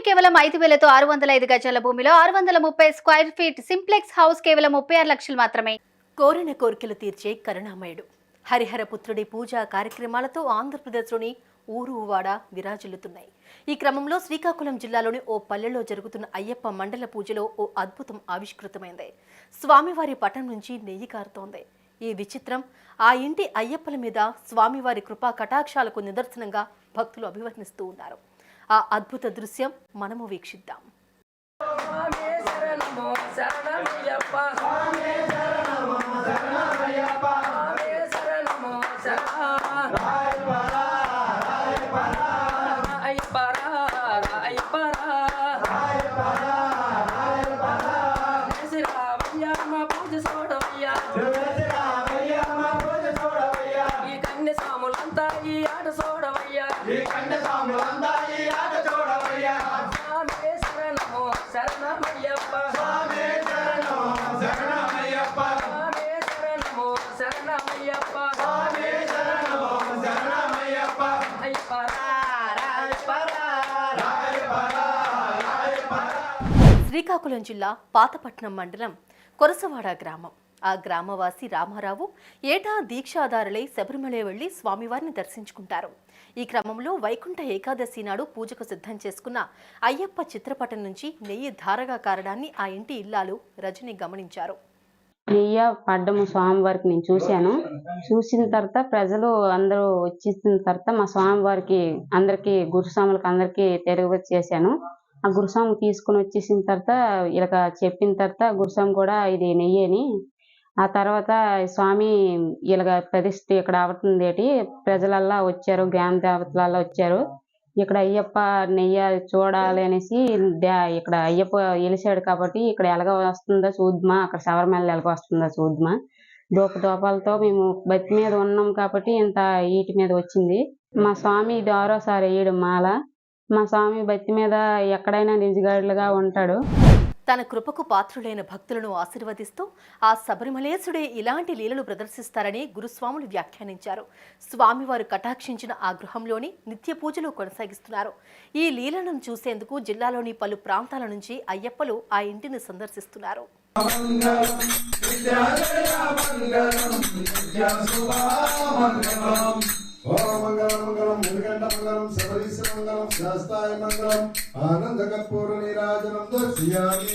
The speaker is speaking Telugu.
కేవలం 5,000తో 605 గజాల భూమిలో 630 స్క్వేర్ ఫీట్ సింప్లెక్స్ హౌస్ కేవలం 36 లక్షలు మాత్రమే. కోరిన కోరికలు తీర్చే కరుణామయుడు హరిహరపుత్రుడి పూజా కార్యక్రమాలతో ఆంధ్రప్రదేశ్లోని ఊరువాడ విరాజిల్లుతున్నాయి. ఈ క్రమంలో శ్రీకాకుళం జిల్లాలోని ఓ పల్లెలో జరుగుతున్న అయ్యప్ప మండల పూజలో ఓ అద్భుతం ఆవిష్కృతమైంది. స్వామివారి పటం నుంచి నెయ్యి కారుతోంది. ఈ విచిత్రం ఆ ఇంటి అయ్యప్పల మీద స్వామివారి కృపా కటాక్షాలకు నిదర్శనంగా భక్తులు అభివర్ణిస్తూ ఉన్నారు. ఆ అద్భుత దృశ్యం మనము వీక్షిద్దాం. శ్రీకాకుళం జిల్లా పాతపట్నం మండలం కొరసవాడ గ్రామం. ఆ గ్రామవాసి రామారావు ఏటా దీక్షాదారులై శబరిమల వెళ్లి స్వామివారిని దర్శించుకుంటారు. ఈ క్రమంలో వైకుంఠ ఏకాదశి నాడు పూజకు సిద్ధం చేసుకున్న అయ్యప్ప చిత్రపటం నుంచి నెయ్యి ధారగా కారడాన్ని ఆ ఇంటి ఇల్లాలు రజని గమనించారు. నెయ్యి పడ్డము స్వామివారికి నేను చూశాను. చూసిన తర్వాత ప్రజలు అందరూ వచ్చేసిన తర్వాత మా స్వామివారికి అందరికీ గురుస్వాములకు అందరికీ తెలియచేశాను. ఆ గురుస్వామి తీసుకుని వచ్చేసిన తర్వాత ఇలా చెప్పిన తర్వాత గురుస్వామి కూడా ఇది నెయ్యి అని, ఆ తర్వాత స్వామి ఇలాగ ప్రతిష్ఠ ఇక్కడ అవుతుంది, ప్రజలల్లా వచ్చారు, గ్రామ దేవతలల్లా వచ్చారు, ఇక్కడ అయ్యప్ప నెయ్యి చూడాలి అనేసి ఇక్కడ అయ్యప్ప వెలిసాడు కాబట్టి ఇక్కడ ఎలాగ వస్తుందో చూద్దామా, అక్కడ శబరిమల ఎలాగ వస్తుందో చూద్దామా, దోపాలతో మేము బతి మీద ఉన్నాం కాబట్టి ఇంత ఈటి మీద వచ్చింది. మా స్వామి ఇది 6వసారి వేయడం మాల. మా స్వామి బతి మీద ఎక్కడైనా నిజగాడులుగా ఉంటాడు. తన కృపకు పాత్రులైన భక్తులను ఆశీర్వదిస్తూ ఆ శబరిమలేశుడే ఇలాంటి లీలలు ప్రదర్శిస్తారని గురుస్వాములు వ్యాఖ్యానించారు. స్వామివారు కటాక్షించిన ఆ గృహంలోని నిత్య పూజలు కొనసాగిస్తున్నారు. ఈ లీలను చూసేందుకు జిల్లాలోని పలు ప్రాంతాల నుంచి అయ్యప్పలు ఆ ఇంటిని సందర్శిస్తున్నారు. మంగళం మంగళం సబరీశ మంగళం శాస్తాయ మంగళం ఆనంద కర్పూర నీరాజనం దర్శయామి.